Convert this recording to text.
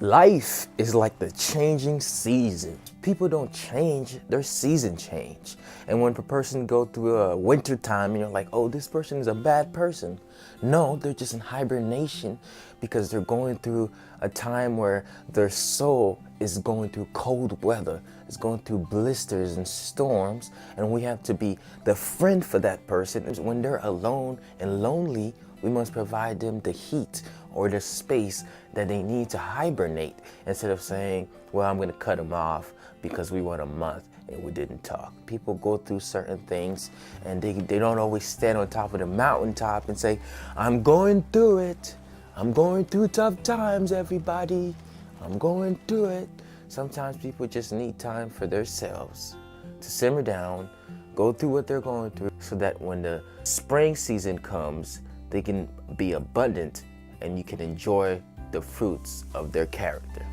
Life is like the changing season. People don't change, their season change. And when a person go through a winter time and you're like, oh, this person is a bad person. No, they're just in hibernation because they're going through a time where their soul is going through cold weather, is going through blisters and storms, and we have to be the friend for that person. When they're alone and lonely, we must provide them the heat or the space that they need to hibernate, instead of saying, well, I'm going to cut them off because we went a month and we didn't talk. People go through certain things and they don't always stand on top of the mountaintop and say, I'm going through it. I'm going through tough times, everybody. I'm going through it. Sometimes people just need time for themselves to simmer down, go through what they're going through, so that when the spring season comes, they can be abundant and you can enjoy the fruits of their character.